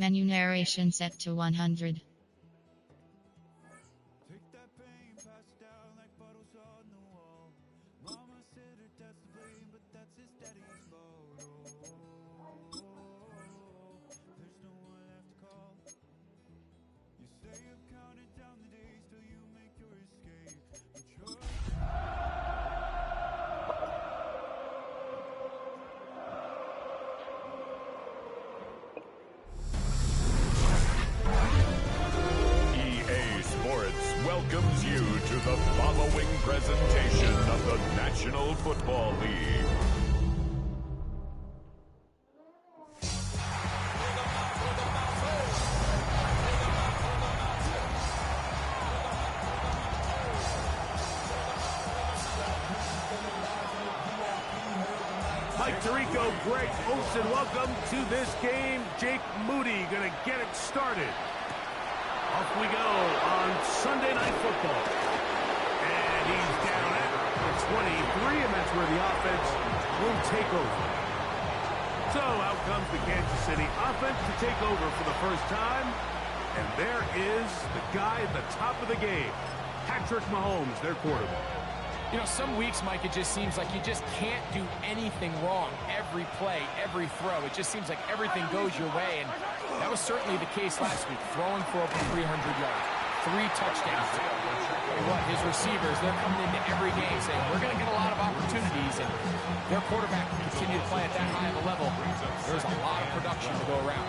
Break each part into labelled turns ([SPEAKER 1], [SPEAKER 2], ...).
[SPEAKER 1] Menu narration set to 100.
[SPEAKER 2] Welcomes you to the following presentation of the National Football League.
[SPEAKER 3] Mike Tirico, Greg Olsen, welcome to this game. Jake Moody going to get it started. Off we go on Sunday Night Football. And he's down at the 23, and that's where the offense will take over. So out comes the Kansas City offense to take over for the first time. And there is the guy at the top of the game, Patrick Mahomes, their quarterback.
[SPEAKER 4] You know, some weeks, Mike, it just seems like you just can't do anything wrong. Every play, every throw, it just seems like everything goes your way. And that was certainly the case last week, throwing for over 300 yards, 3 touchdowns. And what, his receivers, they're coming into every game saying, we're going to get a lot of opportunities, and their quarterback can continue to play at that high of a level. There's a lot of production to go around.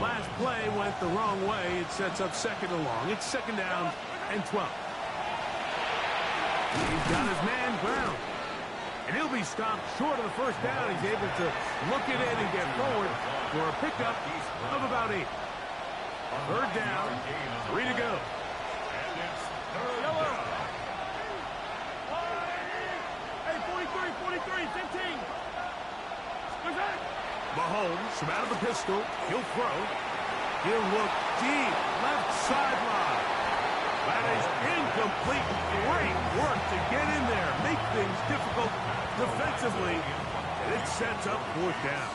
[SPEAKER 3] Last play went the wrong way. It sets up second and long. It's second down and 12. He's got his man ground. And he'll be stopped short of the first down. He's able to look it in and get forward for a pickup of about 8. Third down, 3 to go. Hey, 43, 15. Mahomes from out of the pistol. He'll throw. He'll look deep. Left sideline. That is incomplete. Great work to get in there. Make things difficult defensively. And it sets up fourth down.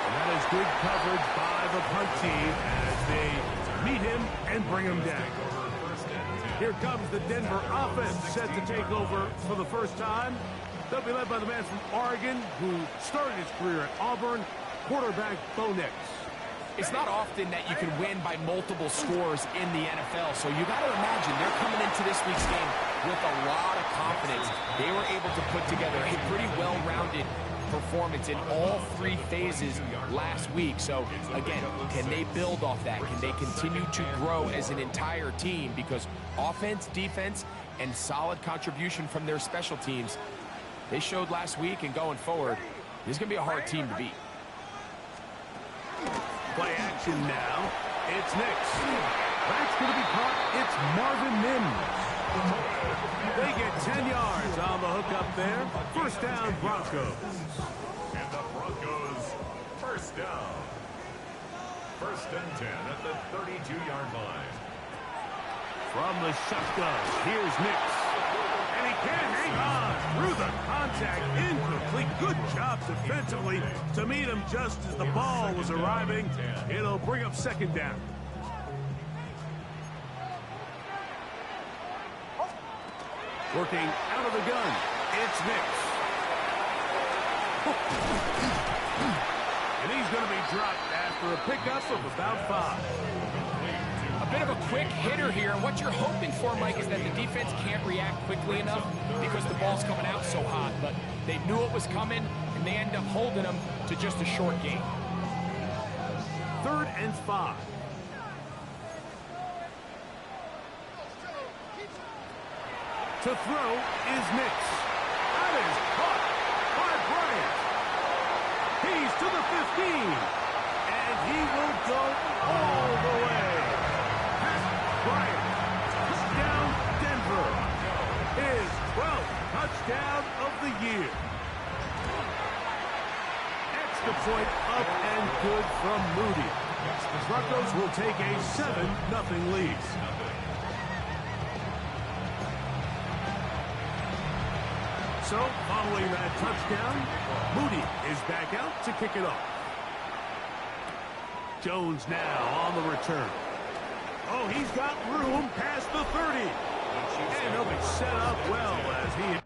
[SPEAKER 3] And that is good coverage by the punt team as they meet him and bring him down. Here comes the Denver offense set to take over for the first time. They'll be led by the man from Oregon who started his career at Auburn, quarterback Bo Nix.
[SPEAKER 4] It's not often that you can win by multiple scores in the NFL, so you got to imagine they're coming into this week's game with a lot of confidence. They were able to put together a pretty well-rounded performance in all 3 phases last week. So, again, can they build off that? Can they continue to grow as an entire team? Because offense, defense, and solid contribution from their special teams, they showed last week, and going forward, this is going to be a hard team to beat.
[SPEAKER 3] Play action now. It's Nix. That's going to be caught. It's Marvin Mims. They get 10 yards on the hook up there. First down, Broncos.
[SPEAKER 2] And the Broncos, first down. First and 10 at the 32-yard line.
[SPEAKER 3] From the shotgun, here's Nix. And he can't hang on through the contact. Incomplete. Good job defensively to meet him just as the ball was arriving. It'll bring up second down. Working out of the gun, it's Nix. And he's going to be dropped after a pickup of about 5.
[SPEAKER 4] A bit of a quick hitter here, and what you're hoping for, Mike, is that the defense can't react quickly enough because the ball's coming out so hot. But they knew it was coming, and they end up holding them to just a short gain.
[SPEAKER 3] Third and 5. To throw is Nix. That is caught by Bryant. He's to the 15. And he will go all the way. Pat Bryant. Touchdown Denver. His 12th touchdown of the year. Extra point up and good from Moody. The Broncos will take a 7-0 lead. So, following that touchdown, Moody is back out to kick it off. Jones now on the return. Oh, he's got room past the 30. And he'll be set up well as he...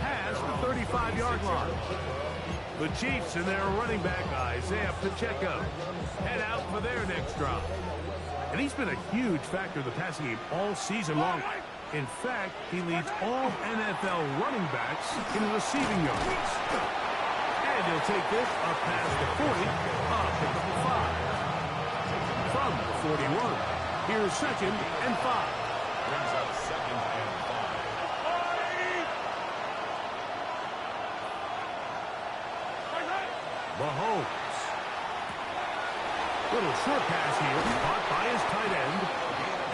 [SPEAKER 3] Past the 35-yard line. The Chiefs and their running back, Isaiah Pacheco, head out for their next drive. And he's been a huge factor in the passing game all season long. In fact, he leads all NFL running backs in receiving yards. And he'll take this up past the 40, up at the 5. From the 41, here's 2nd and 5.
[SPEAKER 2] Brings up 2nd and 5.
[SPEAKER 3] Mahomes. Little short pass here, caught by his tight end.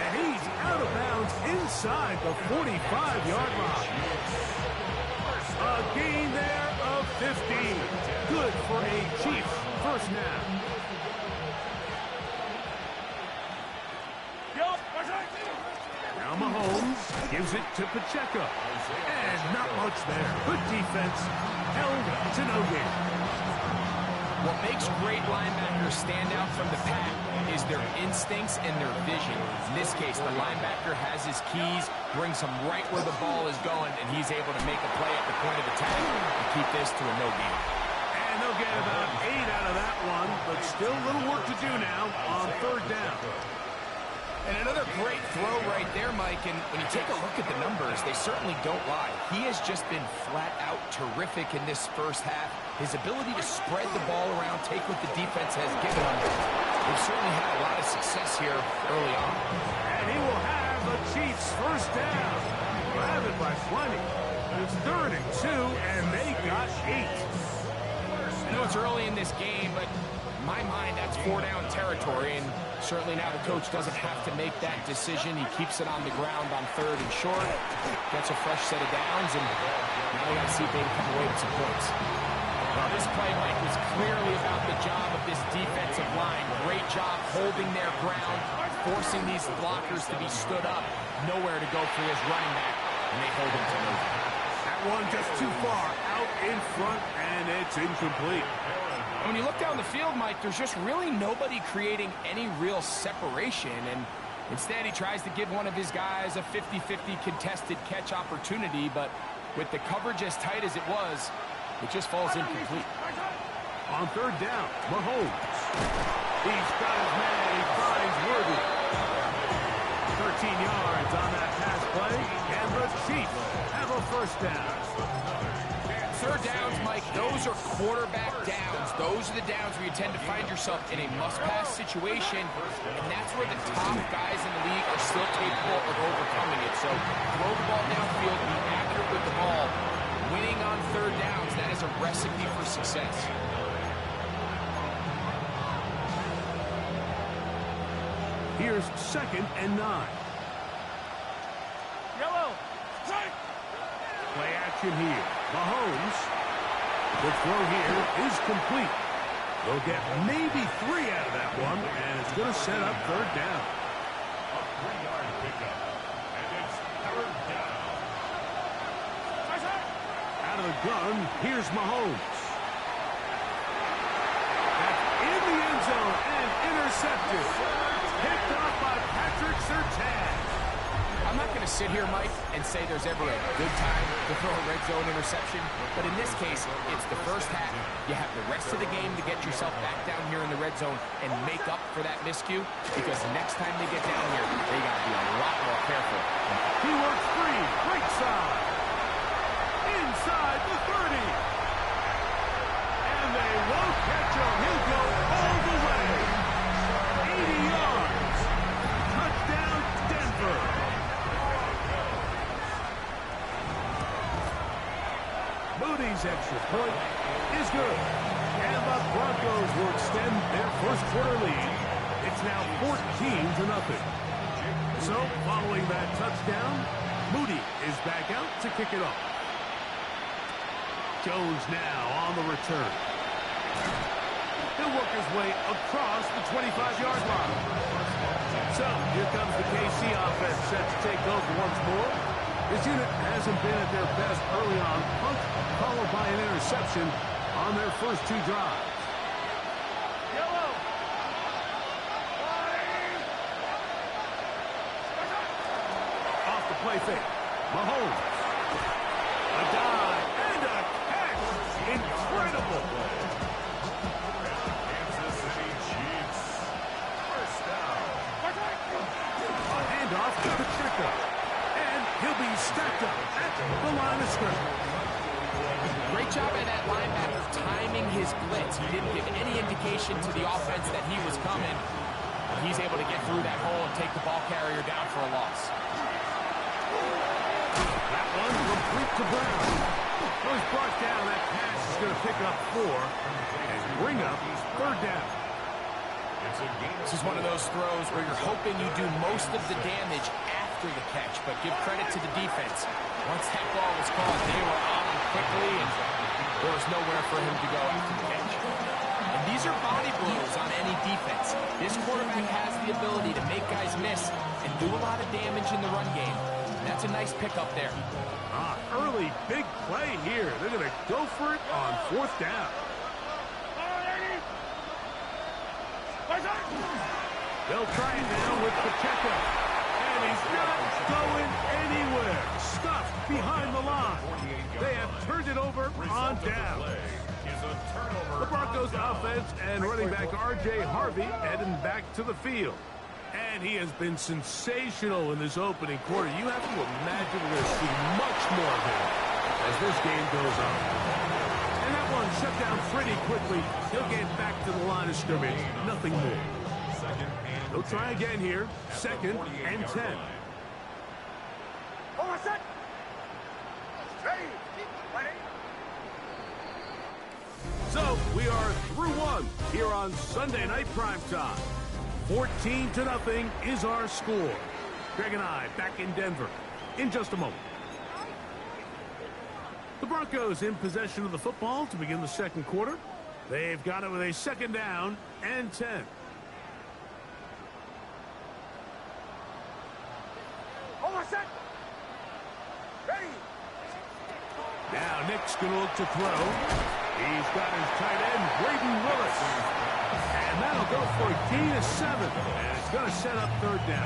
[SPEAKER 3] And he's out of bounds inside the 45-yard line. A gain there of 15. Good for a Chiefs first down. Now Mahomes gives it to Pacheco. And not much there. Good defense. Held to no gain.
[SPEAKER 4] What makes great linebackers stand out from the pack is their instincts and their vision. In this case, the linebacker has his keys, brings him right where the ball is going, and he's able to make a play at the point of attack and keep this to a no gain.
[SPEAKER 3] And they'll get about 8 out of that one, but still a little work to do now on 3rd down.
[SPEAKER 4] And another great throw right there, Mike, and when you take a look at the numbers, they certainly don't lie. He has just been flat-out terrific in this first half. His ability to spread the ball around, take what the defense has given him. They've certainly had a lot of success here early on.
[SPEAKER 3] And he will have the Chiefs first down. Grab it by plenty. It's 3rd and 2, and they got 8.
[SPEAKER 4] I know it's early in this game, but in my mind, that's 4-down territory, and certainly now the coach doesn't have to make that decision. He keeps it on the ground on 3rd and short, gets a fresh set of downs, and now we got to see if they can come away with some points. Well, this play, Mike, was clearly about the job of this defensive line. Great job holding their ground, forcing these blockers to be stood up. Nowhere to go for his running back, and they hold him to nothing.
[SPEAKER 3] That one just too far out in front, and it's incomplete.
[SPEAKER 4] When you look down the field, Mike, there's just really nobody creating any real separation, and instead he tries to give one of his guys a 50-50 contested catch opportunity, but with the coverage as tight as it was, it just falls incomplete.
[SPEAKER 3] On 3rd down, Mahomes. He's got his man, he finds Worthy. 13 yards on that pass play, and the Chiefs have a first down.
[SPEAKER 4] 3rd downs, Mike, those are quarterback downs. Those are the downs where you tend to find yourself in a must-pass situation, and that's where the top guys in the league are still capable of overcoming it. So throw the ball downfield, be accurate with the ball. Winning on 3rd downs, that is a recipe for success.
[SPEAKER 3] Here's 2nd and 9.
[SPEAKER 5] Yellow, strike!
[SPEAKER 3] Play action here. Mahomes. The throw here is complete. They'll get maybe 3 out of that one, and it's going to set up 3rd down.
[SPEAKER 2] A 3-yard pickup, and it's 3rd down.
[SPEAKER 3] Out of the gun, here's Mahomes. That's in the end zone and intercepted. Picked off by Patrick Surtain.
[SPEAKER 4] I'm not going to sit here, Mike, and say there's ever a good time to throw a red zone interception, but in this case, it's the first half. You have the rest of the game to get yourself back down here in the red zone and make up for that miscue, because next time they get down here, they got to be a lot more careful.
[SPEAKER 3] He works free, right side, inside the 30. And they won't catch him. He'll go all the way. 80 yards. Touchdown, Denver. Moody's extra point is good. And the Broncos will extend their first quarter lead. It's now 14-0. So, following that touchdown, Moody is back out to kick it off. Jones now on the return. He'll work his way across the 25-yard line. So, here comes the KC offense set to take over once more. This unit hasn't been at their best early on. Punt followed by an interception on their first two drives. Off the play fake. Mahomes. A dive and a catch. Incredible.
[SPEAKER 2] Kansas City Chiefs. First down.
[SPEAKER 3] A handoff to Pacheco. And he'll be stacked up at the line of scrimmage.
[SPEAKER 4] Great job by that linebacker timing his blitz. He didn't give any indication to the offense that he was coming. He's able to get through that hole and take the ball carrier down for a loss.
[SPEAKER 3] That one complete to Brown. Well, he's brought down. That pass is going to pick up 4 and bring up third down.
[SPEAKER 4] This is one of those throws where you're hoping you do most of the damage after the catch, but give credit to the defense. Once that ball was caught, they were on him quickly, and there was nowhere for him to go after the catch. And these are body blows on any defense. This quarterback has the ability to make guys miss and do a lot of damage in the run game. And that's a nice pickup there.
[SPEAKER 3] Early big play here. They're going to go for it on fourth down. They'll try it now with Pacheco. And he's not going anywhere. Stuffed behind the line. They have turned it over on down. The Broncos offense and running back R.J. Harvey heading back to the field. And he has been sensational in this opening quarter. You have to imagine we're going to see much more of him as this game goes on. And that one shut down pretty quickly. He'll get back to the line of scrimmage. Nothing more. They'll try again here. 2nd and 10. So, we are through one here on Sunday Night Primetime. 14-0 is our score. Greg and I back in Denver in just a moment. The Broncos in possession of the football to begin the second quarter. They've got it with a 2nd down and 10. Now Nick's going to look to throw. He's got his tight end, Braden Willis. And that'll go for a gain of 7. And it's going to set up third down.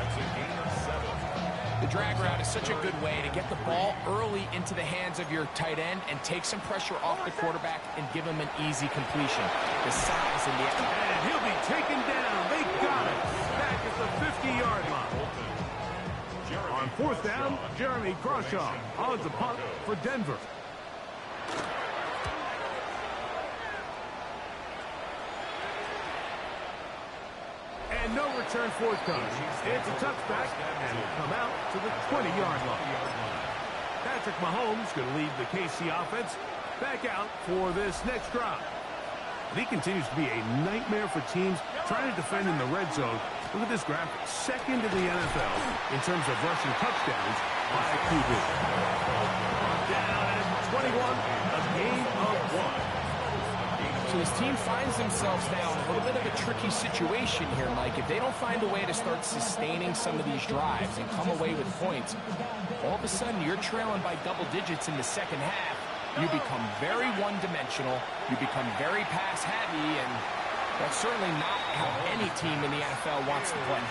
[SPEAKER 4] The drag route is such a good way to get the ball early into the hands of your tight end and take some pressure off the quarterback and give him an easy completion. The size and the...
[SPEAKER 3] And he'll be taken down. They got it. Back at the 50-yard line. On fourth down, Jeremy Crawshaw on the punt for Denver. And no return forthcoming. It's a touchback, and will come out to the 20-yard line. Patrick Mahomes going to lead the KC offense back out for this next drive. And he continues to be a nightmare for teams trying to defend in the red zone. Look at this graphic. 2nd in the NFL in terms of rushing touchdowns by a QB. Down at 21, a gain of 1.
[SPEAKER 4] So his team finds themselves now in a little bit of a tricky situation here, Mike. If they don't find a way to start sustaining some of these drives and come away with points, all of a sudden you're trailing by double digits in the second half. You become very one-dimensional. You become very pass-heavy, and that's certainly not how any team in the NFL wants to play.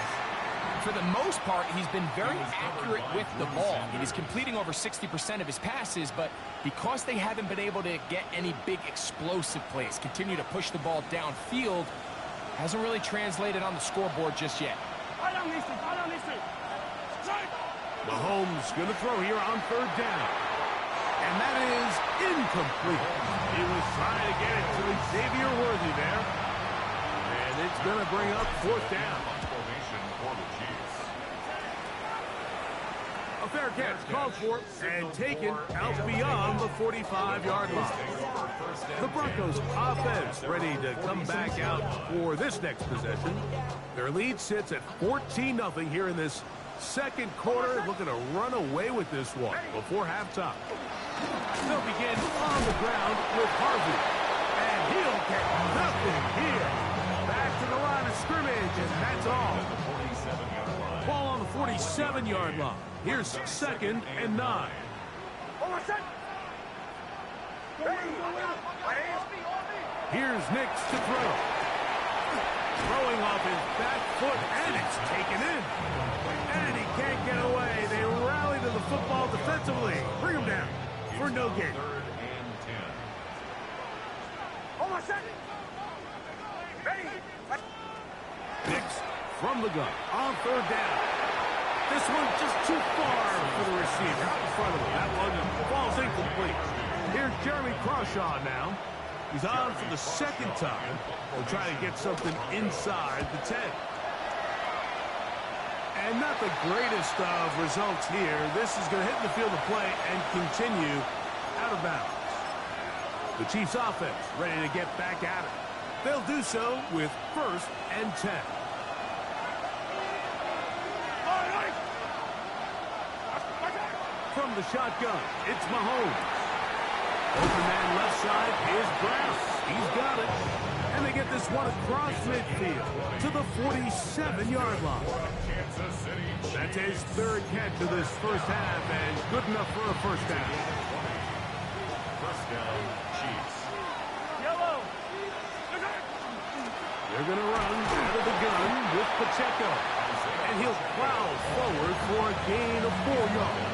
[SPEAKER 4] for the most part, he's been very accurate with the ball. He's completing over 60% of his passes, but because they haven't been able to get any big explosive plays, continue to push the ball downfield, hasn't really translated on the scoreboard just yet.
[SPEAKER 3] Mahomes going to throw here on third down. And that is incomplete. He was trying to get it to Xavier Worthy there. And it's going to bring up fourth down. A fair catch called for and taken out beyond the 45-yard line. The Broncos offense ready to come back out for this next possession. Their lead sits at 14-0 here in this second quarter, looking to run away with this one before halftime. They'll begin on the ground with Harvey. And he'll get nothing here. Back to the line of scrimmage, and that's all. Ball on the 47-yard line. Here's 2nd and 9. Here's Nix to throw. Throwing off his back foot, and it's taken in. And he can't get away. They rally to the football defensively. Bring him down for no gain.
[SPEAKER 2] 3rd and 10.
[SPEAKER 3] Nix from the gun on third down. This one just too far for the receiver out in front of him. That one falls incomplete. Here's Jeremy Crawshaw now. He's on for the second time. He'll try to get something inside the 10. And not the greatest of results here. This is going to hit the field of play and continue out of bounds. The Chiefs offense ready to get back at it. They'll do so with 1st and 10. From the shotgun, it's Mahomes. Open man left side is Brown. He's got it. And they get this one across midfield to the 47-yard line. That's his 3rd catch of this first half, and good enough for a first down.
[SPEAKER 2] First down, Chiefs.
[SPEAKER 3] They're going to run out of the gun with Pacheco. And he'll plow forward for a gain of 4 yards.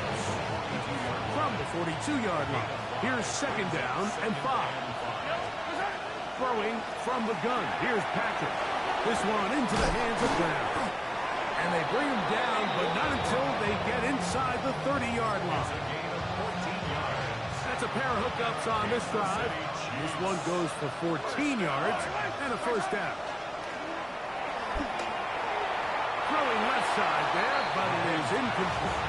[SPEAKER 3] From the 42-yard line, here's 2nd down and 5. Throwing from the gun, here's Patrick. This one into the hands of Brown. And they bring him down, but not until they get inside the 30-yard line. That's a pair of hookups on this drive. This one goes for 14 yards and a first down. Throwing left side there, but it is incomplete.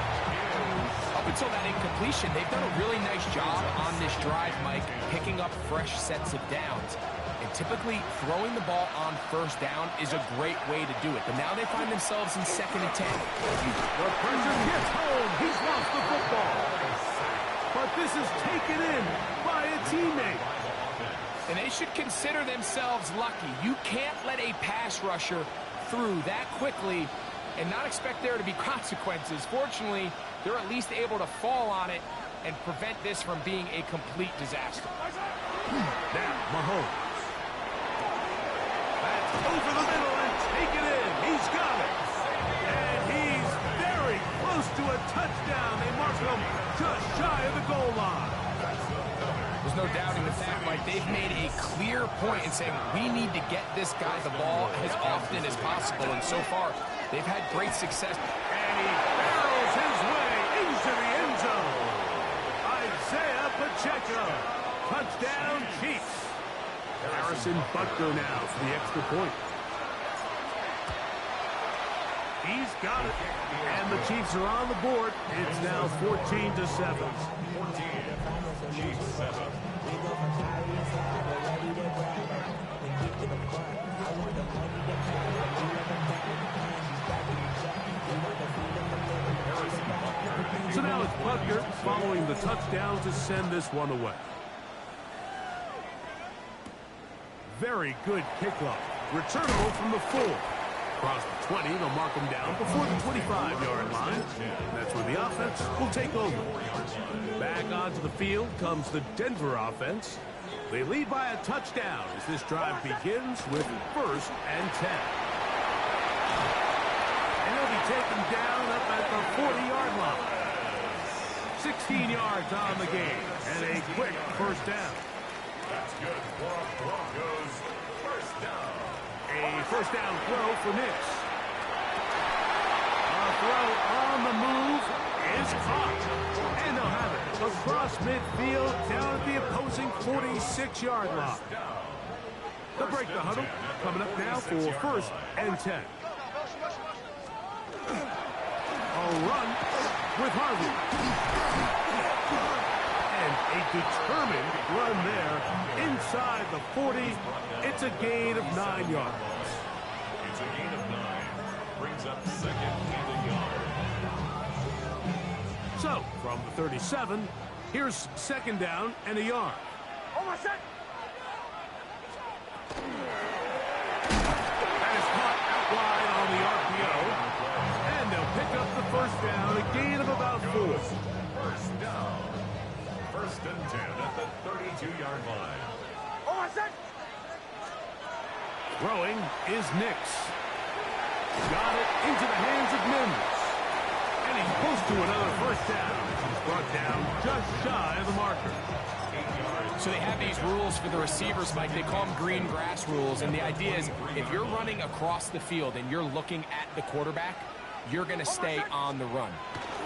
[SPEAKER 4] Up until that incompletion, they've done a really nice job on this drive, Mike, picking up fresh sets of downs. And typically, throwing the ball on first down is a great way to do it. But now they find themselves in 2nd and 10.
[SPEAKER 3] The pressure gets home. He's lost the football. But this is taken in by a teammate.
[SPEAKER 4] And they should consider themselves lucky. You can't let a pass rusher through that quickly and not expect there to be consequences. Fortunately, they're at least able to fall on it and prevent this from being a complete disaster.
[SPEAKER 3] Now, Mahomes. That's over the middle and taken in. He's got it. And he's very close to a touchdown. They mark him just shy of the goal line.
[SPEAKER 4] There's no doubting the fact, Mike, they've made a clear point in saying we need to get this guy the ball as often as possible. And so far, they've had great success.
[SPEAKER 3] And he barrels his way into the end zone. Isaiah Pacheco. Touchdown, Chiefs. Harrison Butker now for the extra point. He's got it. And the Chiefs are on the board. It's now 14-7.
[SPEAKER 2] 14. Chiefs 7.
[SPEAKER 3] So now it's Butker following the touchdown to send this one away. Very good kickoff. Returnable from the 4. Across the 20, they'll mark him down before the 25-yard line. That's where the offense will take over. Back onto the field comes the Denver offense. They lead by a touchdown as this drive begins with 1st and 10. And they'll be taken down up at the 40-yard line. 16 yards on the game, and a quick first down.
[SPEAKER 2] That's good for a Broncos first down.
[SPEAKER 3] A first down throw for Nix. A throw on the move is caught. And they'll have it across midfield down at the opposing 46-yard line. They'll break the huddle. Coming up now for first and 10. A run with Harvey. And a determined run there inside the 40. It's a gain of 9 yards.
[SPEAKER 2] It's a gain of 9. Brings up second and a yard.
[SPEAKER 3] So, from the 37, here's second down and a yard. That is caught out wide on the RPO. And they'll pick up the first down, a gain of about 4.
[SPEAKER 2] First down. First and 10 at the 32-yard line.
[SPEAKER 3] Throwing is Nix. Got it into the hands of Mims. And he's close to another first down. He's brought down just shy of the marker.
[SPEAKER 4] So they have these rules for the receivers, Mike. They call them green grass rules. And the idea is if you're running across the field and you're looking at the quarterback, you're going to stay on the run.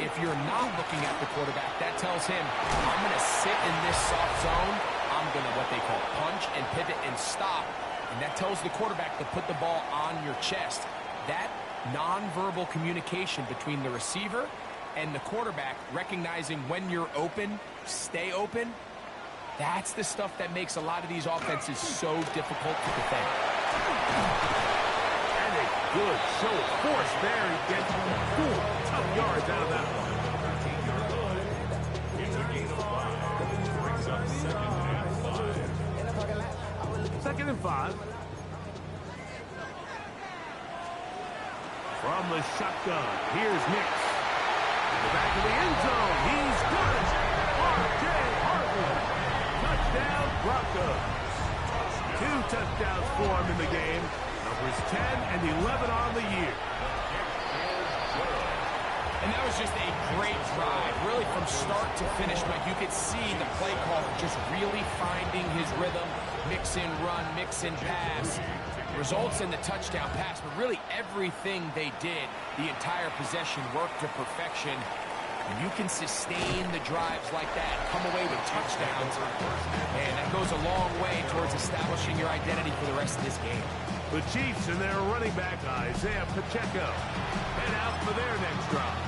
[SPEAKER 4] If you're not looking at the quarterback, that tells him, I'm going to sit in this soft zone. I'm going to what they call punch and pivot and stop. And that tells the quarterback to put the ball on your chest. That nonverbal communication between the receiver and the quarterback, recognizing when you're open, stay open, that's the stuff that makes a lot of these offenses so difficult to defend.
[SPEAKER 3] And a good show of force there. He gets 4 tough yards out of that one.
[SPEAKER 2] It's a gain of 5. Brings up second and 5.
[SPEAKER 3] Second and 5. From the shotgun, here's Nix. In the back of the end zone, he's got it. R.J. Harvey. Touchdown, Broncos. 2 touchdowns for him in the game. Numbers 10 and 11 on the year.
[SPEAKER 4] And that was just a great drive. Really from start to finish, Mike, you could see the play call just really finding his rhythm. Mix in run, mix in pass. Results in the touchdown pass, but really everything they did, the entire possession worked to perfection. And you can sustain the drives like that, come away with touchdowns, and that goes a long way towards establishing your identity for the rest of this game.
[SPEAKER 3] The Chiefs and their running back, Isaiah Pacheco, head out for their next drive.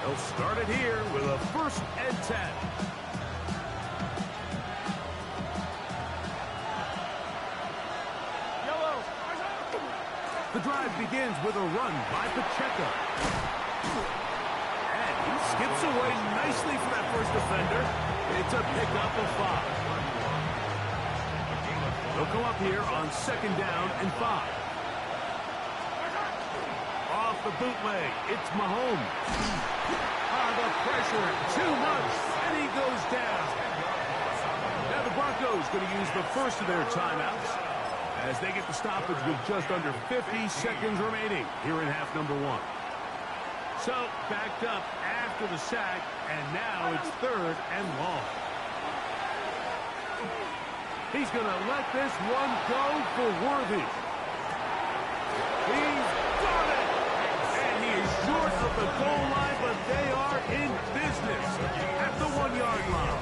[SPEAKER 3] They'll start it here with a first and 10. The drive begins with a run by Pacheco. And he skips away nicely from that first defender. It's a pickup of 5. They'll come up here on second down and 5. Off the bootleg, it's Mahomes. The pressure, too much, and he goes down. Now the Broncos going to use the first of their timeouts as they get the stoppage with just under 50 seconds remaining here in half number 1. So, backed up after the sack, and now it's third and long. He's going to let this one go for Worthy. He's got it! And he is short of the goal line, but they are in business at the 1-yard line.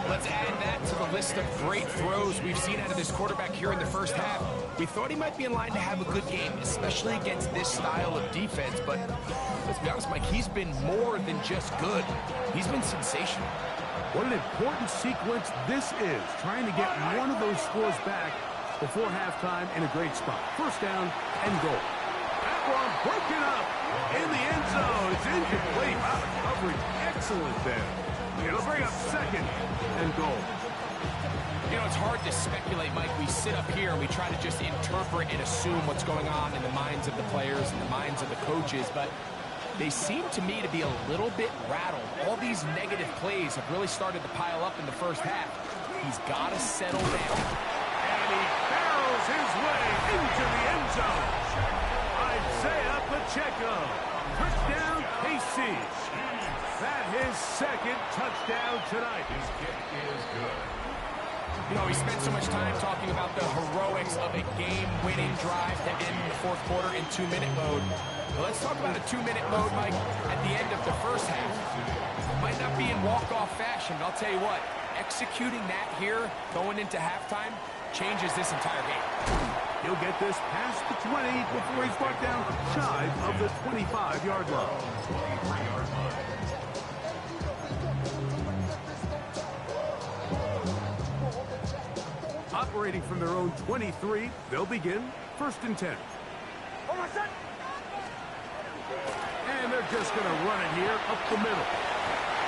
[SPEAKER 4] Let's add that to the list of great throws we've seen out of this quarterback here in the first half. We thought he might be in line to have a good game, especially against this style of defense, but let's be honest, Mike, he's been more than just good. He's been sensational.
[SPEAKER 3] What an important sequence this is, trying to get one of those scores back before halftime in a great spot. First down and goal. That one broken up in the end zone. It's incomplete. Wow, the coverage excellent there. It'll bring up second and goal.
[SPEAKER 4] You know, it's hard to speculate, Mike. We sit up here and we try to just interpret and assume what's going on in the minds of the players and the minds of the coaches, but they seem to me to be a little bit rattled. All these negative plays have really started to pile up in the first half. He's got to settle down.
[SPEAKER 3] And he barrels his way into the end zone. Isaiah Pacheco Pacheco. Touchdown, KC. That his second touchdown tonight.
[SPEAKER 2] His kick is good.
[SPEAKER 4] You know, we spent so much time talking about the heroics of a game-winning drive to end the fourth quarter in 2-minute mode. Well, let's talk about a 2-minute mode, Mike, at the end of the first half. Might not be in walk-off fashion, but I'll tell you what, executing that here, going into halftime, changes this entire game.
[SPEAKER 3] He'll get this past the 20 before he's brought down shy of the 25-yard line.
[SPEAKER 2] 23-yard line.
[SPEAKER 3] Operating from their own 23, they'll begin 1st and 10. And they're just going to run it here up the middle.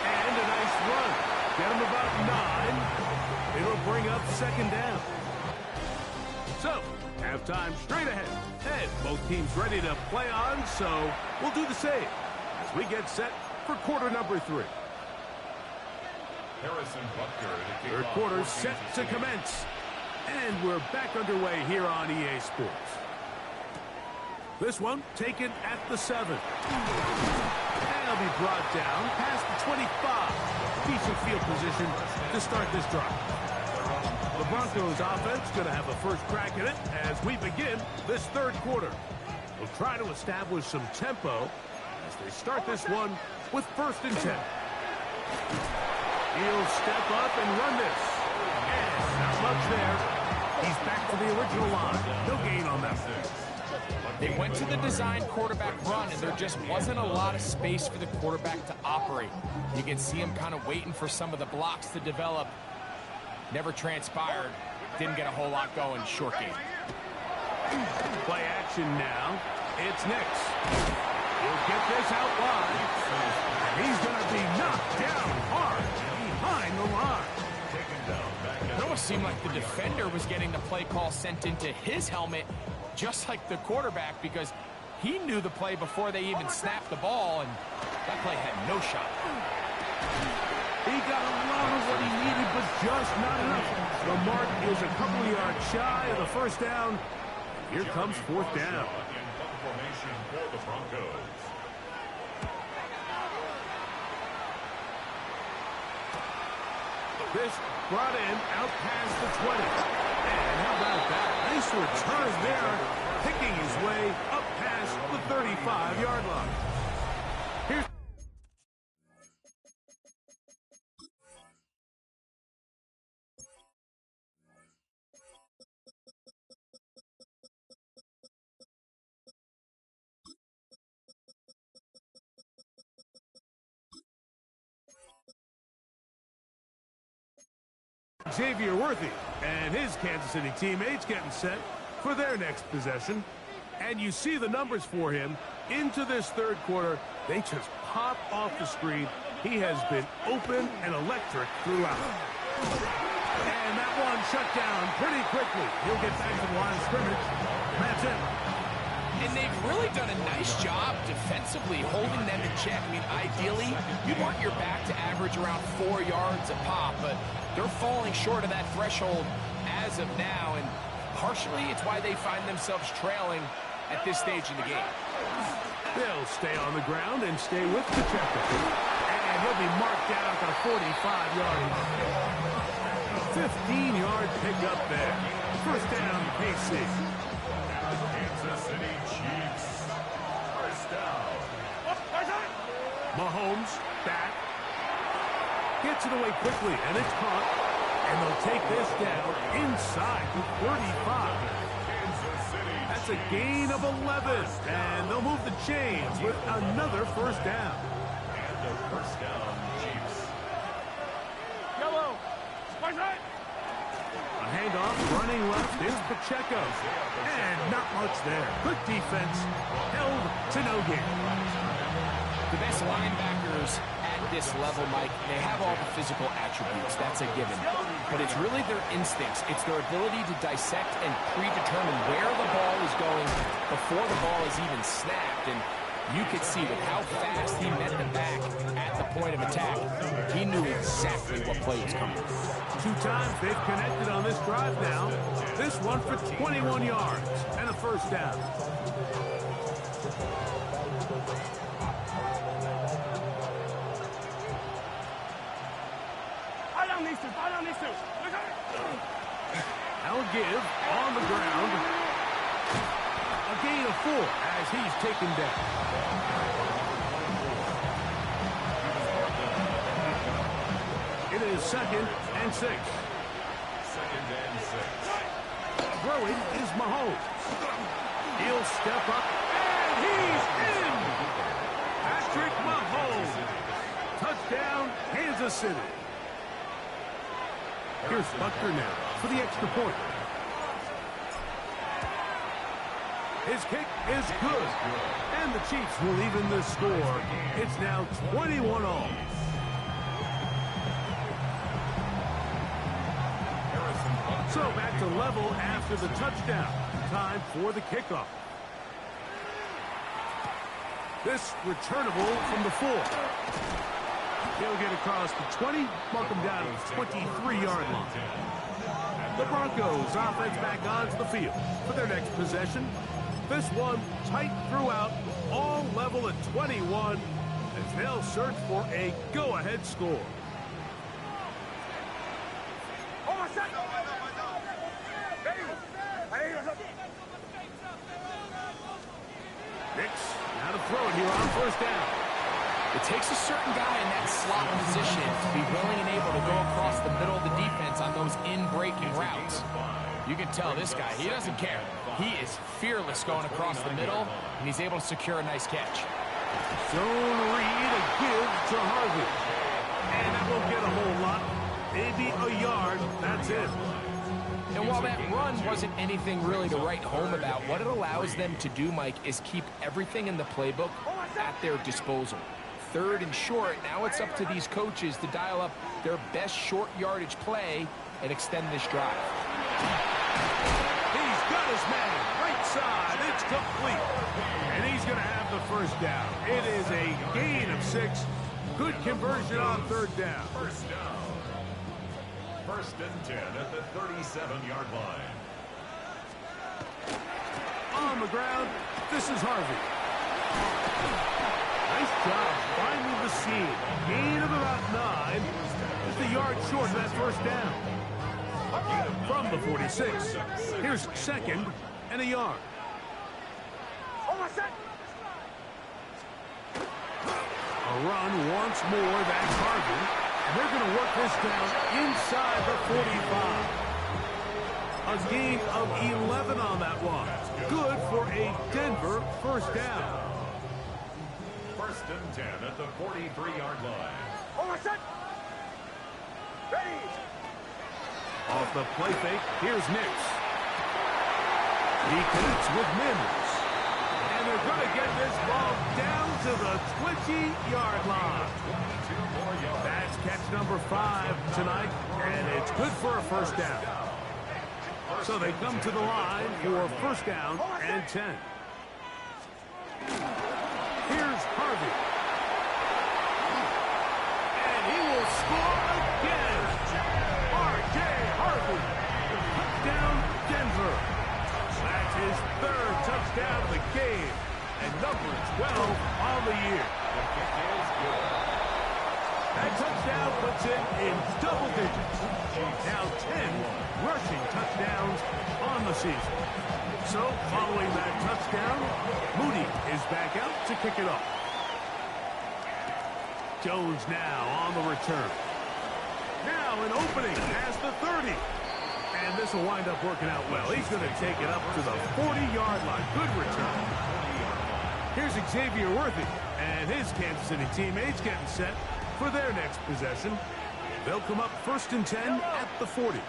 [SPEAKER 3] And a nice run. Get them about 9. It'll bring up 2nd down. So, halftime straight ahead. And both teams ready to play on, so we'll do the same as we get set for quarter number 3.
[SPEAKER 2] Harrison Butker to kick
[SPEAKER 3] Third
[SPEAKER 2] off
[SPEAKER 3] quarter set to commence. And we're back underway here on EA Sports. This one taken at the 7. And it'll be brought down past the 25. Decent field position to start this drive. The Broncos offense going to have a first crack at it as we begin this third quarter. They'll try to establish some tempo as they start this one with 1st and 10. He'll step up and run this. And not much there. He's back to the original line. No gain on that.
[SPEAKER 4] They went to the design quarterback run, and there just wasn't a lot of space for the quarterback to operate. You can see him kind of waiting for some of the blocks to develop. Never transpired. Didn't get a whole lot going. Short game.
[SPEAKER 3] Play action now. It's Nix. He'll get this out wide. And he's going to be knocked down hard behind the line.
[SPEAKER 4] It almost seemed like the defender was getting the play call sent into his helmet, just like the quarterback, because he knew the play before they even snapped the ball, and that play had no shot.
[SPEAKER 3] He got a lot of what he needed, but just not enough. The mark is a couple of yards shy of the first down. Here comes 4th down.
[SPEAKER 2] In punt formation for the Broncos.
[SPEAKER 3] This brought in out past the 20. And how about that? Nice return there, picking his way up past the 35-yard line. Here's Xavier Worthy and his Kansas City teammates getting set for their next possession. And you see the numbers for him into this third quarter. They just pop off the screen. He has been open and electric throughout. And that one shut down pretty quickly. He'll get back to the line of scrimmage. That's it.
[SPEAKER 4] And they've really done a nice job defensively holding them in check. I mean, ideally, you'd want your back to average around 4 yards a pop, but they're falling short of that threshold as of now, and partially it's why they find themselves trailing at this stage in the game.
[SPEAKER 3] They'll stay on the ground and stay with Pacheco. And he'll be marked down at the 45-yard line. 15-yard pickup there. First down, KC.
[SPEAKER 2] Kansas City Chiefs. First down.
[SPEAKER 3] Mahomes back. Gets it away quickly, and it's caught. And they'll take this down inside the 35.
[SPEAKER 2] Kansas City.
[SPEAKER 3] That's a gain of 11. And they'll move the chains with another first down.
[SPEAKER 2] And a first down, Chiefs.
[SPEAKER 3] A handoff running left is Pacheco. And not much there. Good defense. Held to no gain.
[SPEAKER 4] The best linebackers at this level, Mike, they have all the physical attributes. That's a given. But it's really their instincts. It's their ability to dissect and predetermine where the ball is going before the ball is even snapped. And you could see with how fast he met the back at the point of attack, he knew exactly what play was coming.
[SPEAKER 3] 2 times they've connected on this drive now. This one for 21 yards and a first down. I'll give on the ground. A gain of 4 as he's taken down. It is 2nd and 6.
[SPEAKER 2] 2nd and 6.
[SPEAKER 3] Throwing is Mahomes. He'll step up, and he's in! Patrick Mahomes. Touchdown, Kansas City. Here's Buckner now for the extra point. His kick is good. And the Chiefs will even the score. It's now 21-all. So back to level after the touchdown. Time for the kickoff. This returnable from the 4. He'll get across the 20, mark him down at the 23-yard line. The Broncos offense back onto the field for their next possession. This one tight throughout, all level at 21, as they'll search for a go-ahead score. Nix, now to throw it here on 1st down.
[SPEAKER 4] It takes a certain guy in that slot position to be willing and able to go across the middle of the defense on those in-breaking routes. You can tell this guy, he doesn't care. He is fearless going across the middle, and he's able to secure a nice catch.
[SPEAKER 3] Zone read, a give to Harvey. And that won't get a whole lot. Maybe a yard, that's it.
[SPEAKER 4] And while that run wasn't anything really to write home about, what it allows them to do, Mike, is keep everything in the playbook at their disposal. 3rd and short, now it's up to these coaches to dial up their best short yardage play and extend this drive.
[SPEAKER 3] He's got his man, right side, it's complete. And he's going to have the 1st down. It is a gain of 6. Good conversion on 3rd down.
[SPEAKER 2] 1st down. 1st and 10 at the 37-yard line.
[SPEAKER 3] On the ground, this is Harvey. Nice job finding the seam. Gain of about 9. Just a yard short of that 1st down. From the 46, here's 2nd and a yard. A run once more, that's Harvey. And they're going to work this down inside the 45. A gain of 11 on that one. Good for a Denver 1st down.
[SPEAKER 2] 1st and 10 at the 43-yard line.
[SPEAKER 3] Off the play fake, here's Nix. He connects with Mims. And they're going to get this ball down to the 20-yard line. That's catch number 5 tonight, and it's good for a 1st down. So they come to the line for 1st down and 10. Here's Harvey. And he will score again. R.J. Harvey. Touchdown, Denver. That's his 3rd touchdown of the game. And number 12 on the year. That touchdown puts it in double digits. Now 10 rushing touchdowns on the season. So, following that touchdown, Moody is back out to kick it off. Jones now on the return. Now an opening past the 30. And this will wind up working out well. He's going to take it up to the 40-yard line. Good return. Here's Xavier Worthy and his Kansas City teammates getting set for their next possession. They'll come up 1st and 10 at the 40.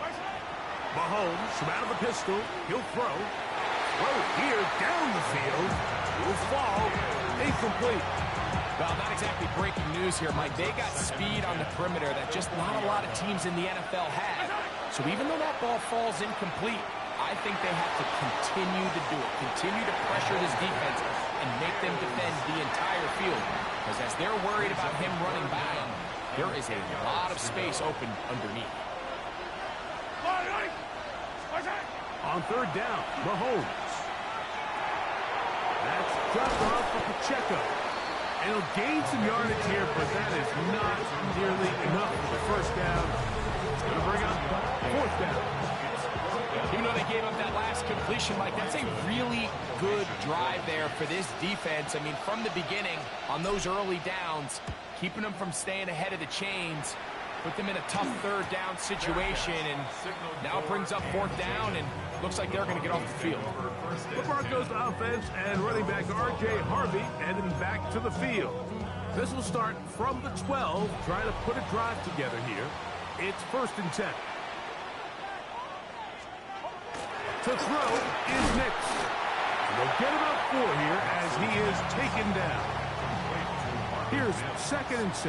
[SPEAKER 3] Mahomes from out of the pistol. He'll throw. Throw here down the field. Will fall. Incomplete.
[SPEAKER 4] Well, not exactly breaking news here, Mike. They got speed on the perimeter that just not a lot of teams in the NFL have. So even though that ball falls incomplete, I think they have to continue to do it. Continue to pressure this defense and make them defend the entire field. Because as they're worried about him running by them, there is a lot of space open underneath.
[SPEAKER 3] On 3rd down, Mahomes. That's dropped off for Pacheco. And he'll gain some yardage here, but that is not nearly enough for the first down. It's going to bring up fourth down.
[SPEAKER 4] Even though they gave up that last completion, Mike, that's a really good drive there for this defense. I mean, from the beginning, on those early downs, keeping them from staying ahead of the chains, put them in a tough third down situation, and now it brings up fourth down, and looks like they're going to get off the field.
[SPEAKER 3] The Broncos offense and running back R.J. Harvey heading back to the field. This will start from the 12, trying to put a drive together here. It's 1st and 10. To throw is Nix. They'll get about 4 here as he is taken down. Here's 2nd and 6.
[SPEAKER 2] A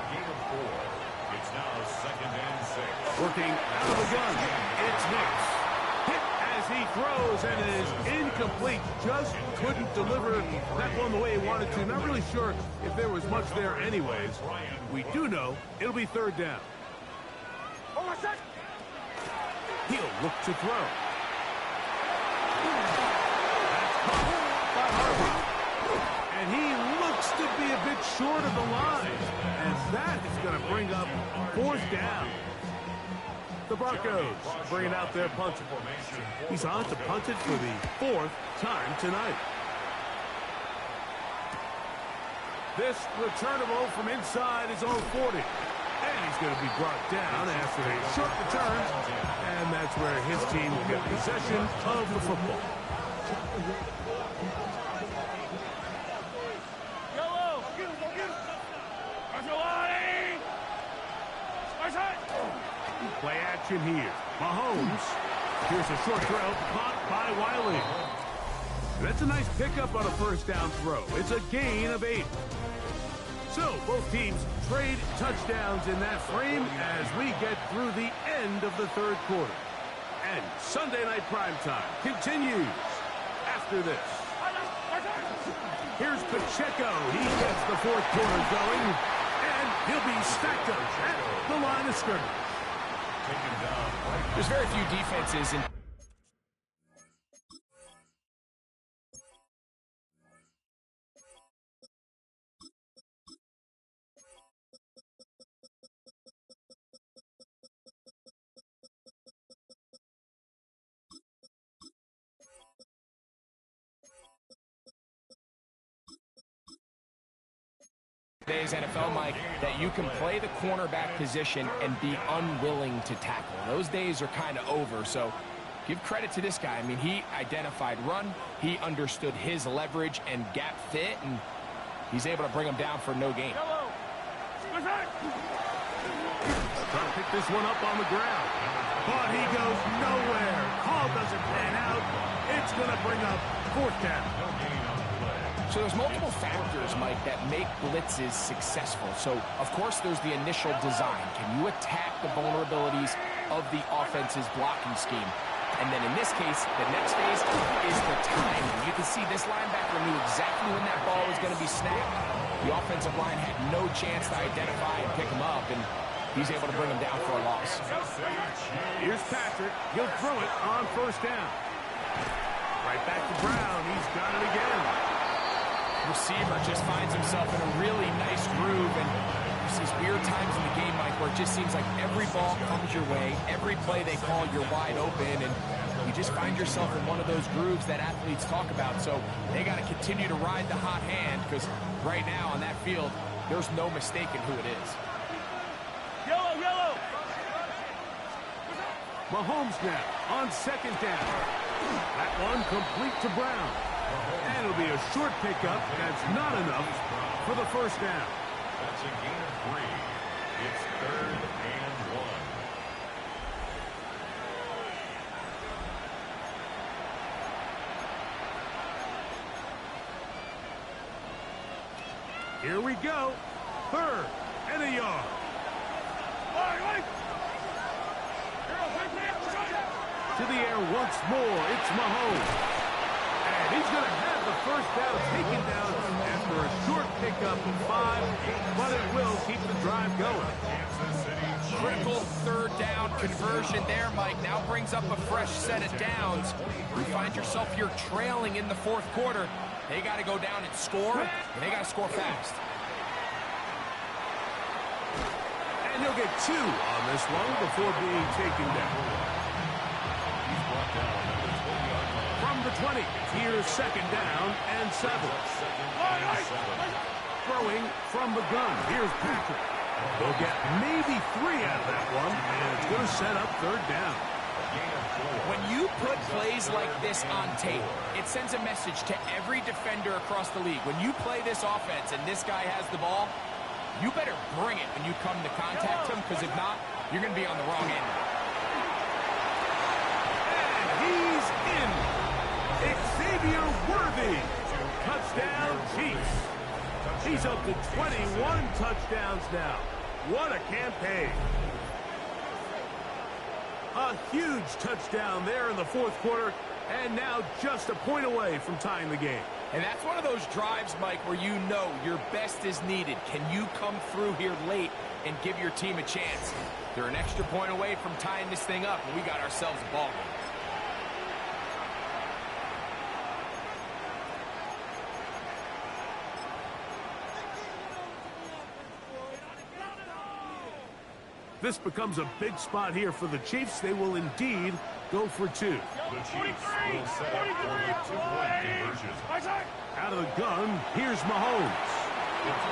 [SPEAKER 2] gain of 4. It's now 2nd and 6.
[SPEAKER 3] Working out of the gun, it's Nix. Hit as he throws, and it is incomplete. Just couldn't deliver that one the way he wanted to. Not really sure if there was much there anyways. We do know it'll be 3rd down. He'll look to throw. That's caught by Harvey. And he looks to be a bit short of the line. And that is going to bring up 4th down. The Broncos bringing out their punter. He's on to punt it for the 4th time tonight. This returnable from inside his own 40. And he's going to be brought down after a short return. And that's where his team will get possession of the football. Play action here. Mahomes. Here's a short throw caught by Wiley. That's a nice pickup on a 1st down throw. It's a gain of 8. So both teams trade touchdowns in that frame as we get through the end of the 3rd quarter. And Sunday Night Primetime continues after this. Here's Pacheco. He gets the 4th quarter going, and he'll be stacked up at the line of scrimmage.
[SPEAKER 4] There's very few defenses in today's NFL, Mike, that you can play the cornerback position and be unwilling to tackle. Those days are kind of over, so give credit to this guy. I mean, he identified run, he understood his leverage and gap fit, and he's able to bring him down for no gain.
[SPEAKER 3] Trying to pick this one up on the ground. But he goes nowhere. Call doesn't pan out. It's going to bring up 4th down.
[SPEAKER 4] So there's multiple factors, Mike, that make blitzes successful. So, of course, there's the initial design. Can you attack the vulnerabilities of the offense's blocking scheme? And then in this case, the next phase is the timing. You can see this linebacker knew exactly when that ball was going to be snapped. The offensive line had no chance to identify and pick him up, and he's able to bring him down for a loss.
[SPEAKER 3] Here's Patrick. He'll throw it on 1st down. Right back to Brown. He's got it again.
[SPEAKER 4] Receiver just finds himself in a really nice groove, and there's these weird times in the game, Mike, where it just seems like every ball comes your way, every play they call, you're wide open, and you just find yourself in one of those grooves that athletes talk about. So they got to continue to ride the hot hand, because right now on that field, there's no mistaking who it is.
[SPEAKER 3] Yellow. Mahomes now on 2nd down. That one complete to Brown. And it'll be a short pickup. That's not enough for the 1st down.
[SPEAKER 2] That's a gain of 3. It's 3rd and 1.
[SPEAKER 3] Here we go. 3rd and a yard. To the air once more. It's Mahomes. And he's going to have the 1st down taken down after a short pickup of 5, but it will keep the drive going.
[SPEAKER 4] Critical 3rd down conversion there, Mike. Now brings up a fresh set of downs. You find yourself here trailing in the 4th quarter. They got to go down and score, and they got to score fast.
[SPEAKER 3] And he'll get 2 on this one before being taken down.
[SPEAKER 2] He's brought down at the 20-yard line.
[SPEAKER 3] From the 20, here's 2nd down and 7. Throwing from the gun, here's Patrick. They'll get maybe 3 out of that one, and it's going to set up 3rd down.
[SPEAKER 4] When you put plays like this on tape, it sends a message to every defender across the league. When you play this offense and this guy has the ball, you better bring it when you come to contact him, because if not, you're going to be on the wrong end.
[SPEAKER 3] And he's in. Xavier Worthy. Touchdown, Chiefs. He's up to 21 touchdowns now. What a campaign. A huge touchdown there in the 4th quarter, and now just a point away from tying the game.
[SPEAKER 4] And that's one of those drives, Mike, where you know your best is needed. Can you come through here late and give your team a chance? They're an extra point away from tying this thing up, and we got ourselves a ball game.
[SPEAKER 3] This becomes a big spot here for the Chiefs. They will indeed go for 2.
[SPEAKER 2] The Chiefs will set up for a 2-point conversion.
[SPEAKER 3] Out of the gun, here's Mahomes.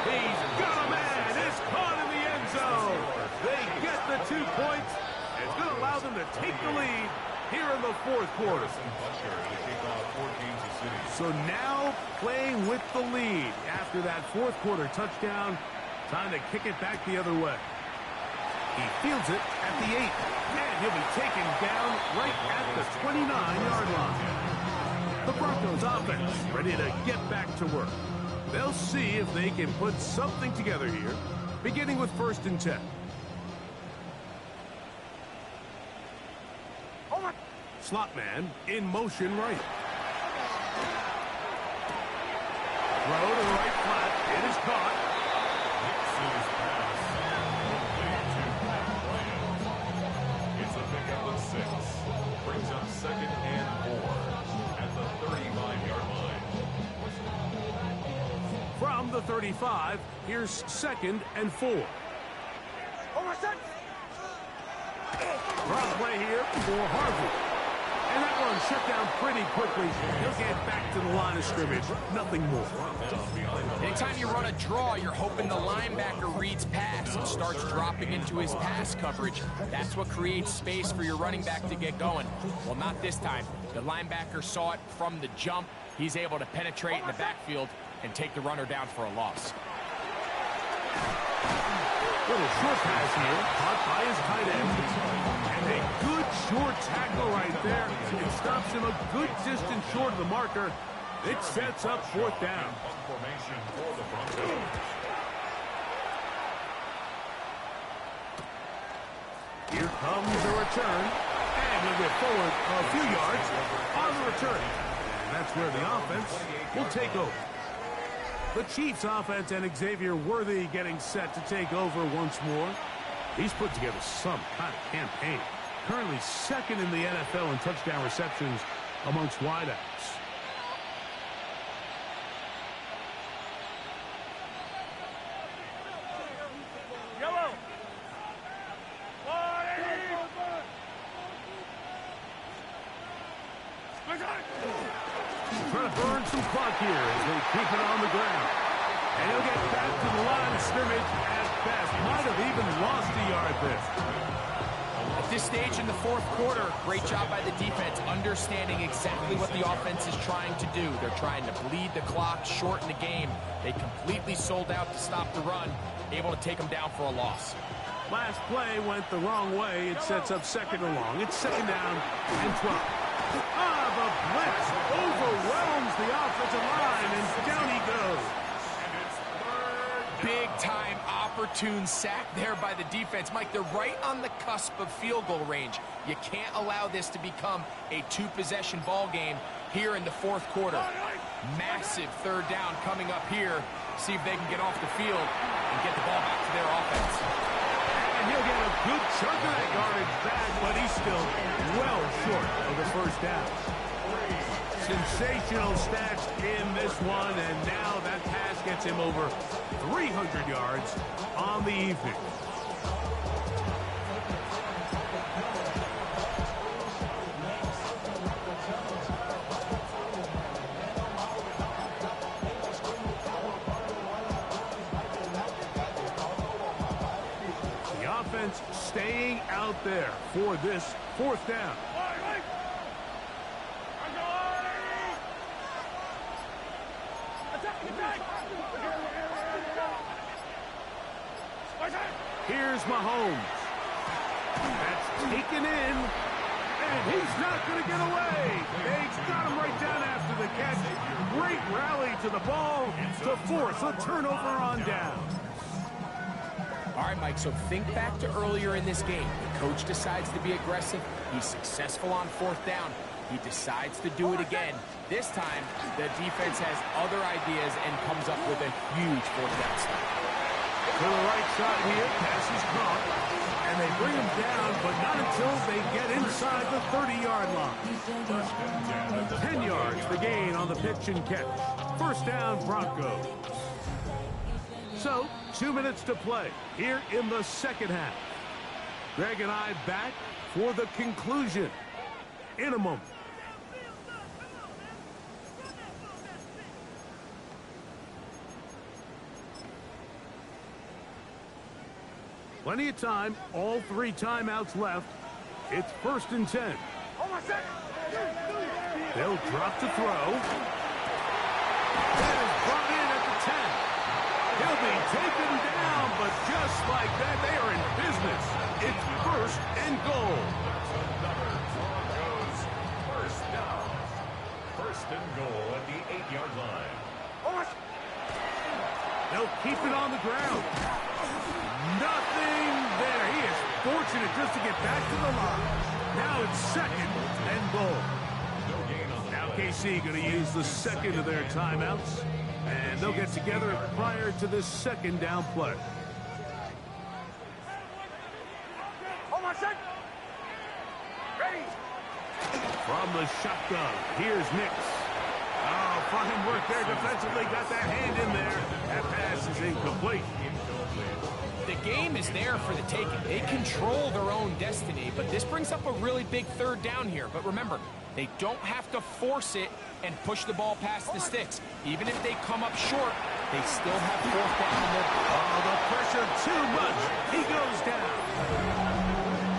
[SPEAKER 3] He's got a man. It's caught in the end zone. They get the 2 points. It's going to allow them to take the lead here in the 4th quarter. So now playing with the lead after that 4th quarter touchdown. Time to kick it back the other way. He fields it at the 8, and he'll be taken down right at the 29-yard line. The Broncos offense ready to get back to work. They'll see if they can put something together here, beginning with 1st and 10. Slot man in motion right. Throw to the right flat. It is caught.
[SPEAKER 2] Brings up 2nd and 4 at the 35-yard line.
[SPEAKER 3] From the 35, here's 2nd and 4. Drop play here for Harvey. And that one shut down pretty quickly. He'll get back to the line of scrimmage. Nothing more.
[SPEAKER 4] Anytime you run a draw, you're hoping the linebacker reads pass and starts dropping into his pass coverage. That's what creates space for your running back to get going. Well, not this time. The linebacker saw it from the jump. He's able to penetrate in the backfield and take the runner down for a loss.
[SPEAKER 3] Little short pass here, caught by his tight end. And a good short tackle right there. It stops him a good distance short of the marker. It sets up 4th down.
[SPEAKER 2] Formation for the Broncos.
[SPEAKER 3] Here comes the return. And he'll get forward a few yards on the return. And that's where the offense will take over. The Chiefs offense and Xavier Worthy getting set to take over once more. He's put together some kind of campaign. Currently 2nd in the NFL in touchdown receptions amongst wideouts. Trying to burn some clock here as they keep it on the ground. And he'll get back to the line of scrimmage at best. Might have even lost a yard there.
[SPEAKER 4] At this stage in the 4th quarter, great job by the defense understanding exactly what the offense is trying to do. They're trying to bleed the clock, shorten the game. They completely sold out to stop the run, able to take them down for a loss.
[SPEAKER 3] Last play went the wrong way. It sets up 2nd and long. It's 2nd down and 12. The blitz overwhelms the offensive line, and down he goes.
[SPEAKER 4] Big-time opportune sack there by the defense. Mike, they're right on the cusp of field goal range. You can't allow this to become a 2-possession ball game here in the 4th quarter. Massive 3rd down coming up here. See if they can get off the field and get the ball back to their offense.
[SPEAKER 3] And he'll get a good chunk of that yardage back, but he's still well short of the 1st down. sensational stats in this one, and now that pass gets him over 300 yards on the evening. The offense staying out there for this fourth down. Here's Mahomes. That's taken in, and he's not going to get away. They got him right down after the catch. Great rally to the ball to force a turnover on down.
[SPEAKER 4] All right, Mike, so think back to earlier in this game. The coach decides to be aggressive. He's successful on fourth down. He decides to do it again. This time, the defense has other ideas and comes up with a huge fourth down stop.
[SPEAKER 3] To the right side here, pass is caught, and they bring him down, but not until they get inside the 30-yard line. 10 yards the gain on the pitch and catch. First down, Broncos. So, 2 minutes to play here in the second half. Greg and I back for the conclusion in a moment. Plenty of time, all 3 timeouts left. It's 1st and 10. They'll drop to throw. That is brought in at the 10. He'll be taken down, but just like that, they are in business. It's 1st and goal.
[SPEAKER 2] Broncos first down. 1st and goal at the 8-yard line.
[SPEAKER 3] They'll keep it on the ground. Nothing there. He is fortunate just to get back to the line. Now it's 2nd and goal. Now KC going to use the second of their timeouts, and they'll get together prior to this 2nd down play. From the shotgun, here's Nix. Oh, fine work there defensively. Got that hand in there. That pass is incomplete.
[SPEAKER 4] The game is there for the taking. They control their own destiny, but this brings up a really big 3rd down here. But remember, they don't have to force it and push the ball past the sticks. Even if they come up short, they still have 4th down in their...
[SPEAKER 3] Oh, the pressure too much. He goes down.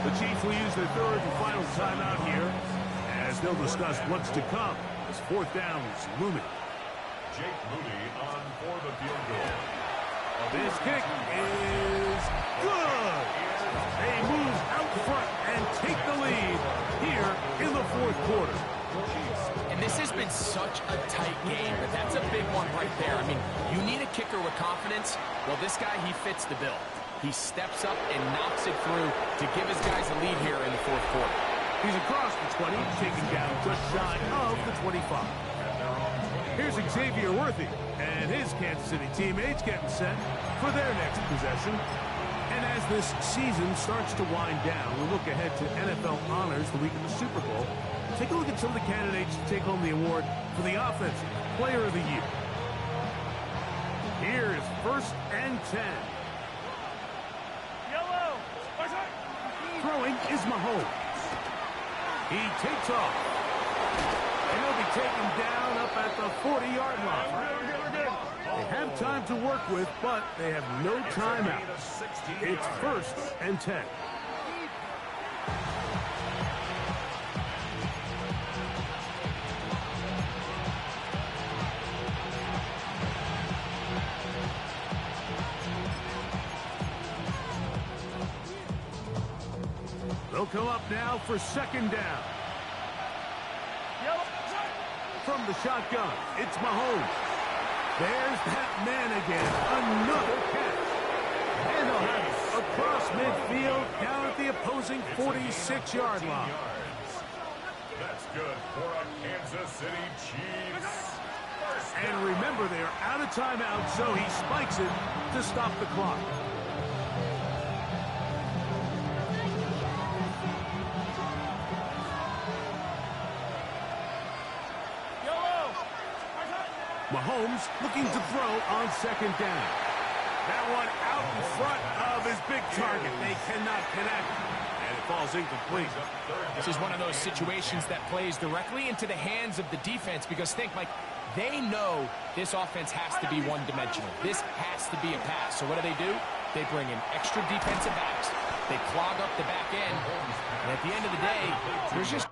[SPEAKER 3] The Chiefs will use their 3rd and final timeout here, as they'll discuss what's to come as 4th down is looming.
[SPEAKER 2] Jake Moody on for the field goal.
[SPEAKER 3] This kick is good. They move out front and take the lead here in the 4th quarter.
[SPEAKER 4] And this has been such a tight game, but that's a big one right there. I mean, you need a kicker with confidence. Well, this guy, he fits the bill. He steps up and knocks it through to give his guys a lead here in the 4th quarter.
[SPEAKER 3] He's across the 20, taken down just shy of the 25. Here's Xavier Worthy and his Kansas City teammates getting set for their next possession. And as this season starts to wind down, we look ahead to NFL honors the week of the Super Bowl. Take a look at some of the candidates to take home the award for the Offensive Player of the Year. Here is 1st and 10. Throwing is Mahomes. He takes off. And he'll be taken down up at the 40-yard line. They have time to work with, but they have no timeouts. It's 1st and 10. They'll come up now for 2nd down. From the shotgun, it's Mahomes. There's that man again. Another catch. And they'll have it across midfield down at the opposing 46-yard line.
[SPEAKER 2] That's good for a Kansas City Chiefs.
[SPEAKER 3] And remember, they are out of timeout, so he spikes it to stop the clock. Mahomes looking to throw on second down. That one out in front of his big target. They cannot connect, and it falls incomplete.
[SPEAKER 4] This is one of those situations that plays directly into the hands of the defense because think, Mike, they know this offense has to be one-dimensional. This has to be a pass. So what do? They bring in extra defensive backs. They clog up the back end. And at the end of the day, there's just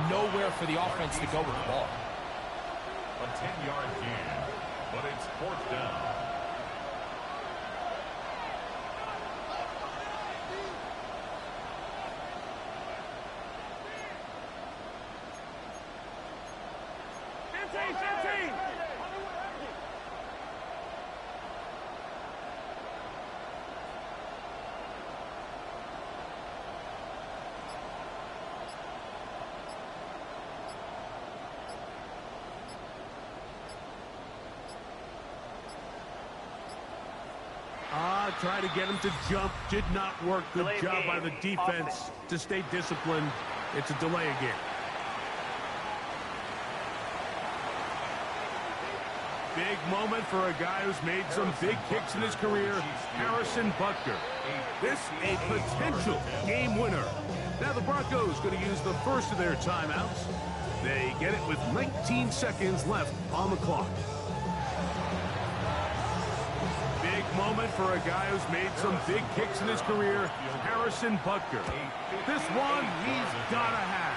[SPEAKER 4] nowhere for the offense to go with the ball.
[SPEAKER 2] A 10-yard gain, but it's fourth down.
[SPEAKER 3] Try to get him to jump. Did not work. Good job by the defense to stay disciplined. It's a delay again. Big moment for a guy who's made some big kicks in his career, Harrison Butker. This a potential game winner. Now the Broncos going to use the first of their timeouts. They get it with 19 seconds left on the clock. Big moment for a guy who's made some big kicks in his career, Harrison Butker. This one he's got to have.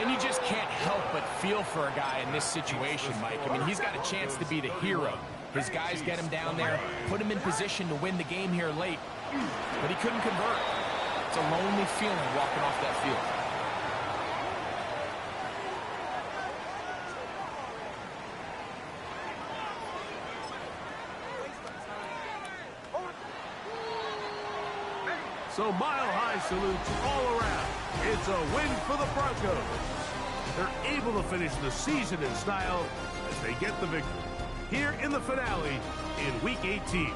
[SPEAKER 4] And you just can't help but feel for a guy in this situation, Mike. I mean, he's got a chance to be the hero. His guys get him down there, put him in position to win the game here late, but he couldn't convert. It's a lonely feeling walking off that field.
[SPEAKER 3] So mile-high salutes all around. It's a win for the Broncos. They're able to finish the season in style as they get the victory here in the finale in Week 18.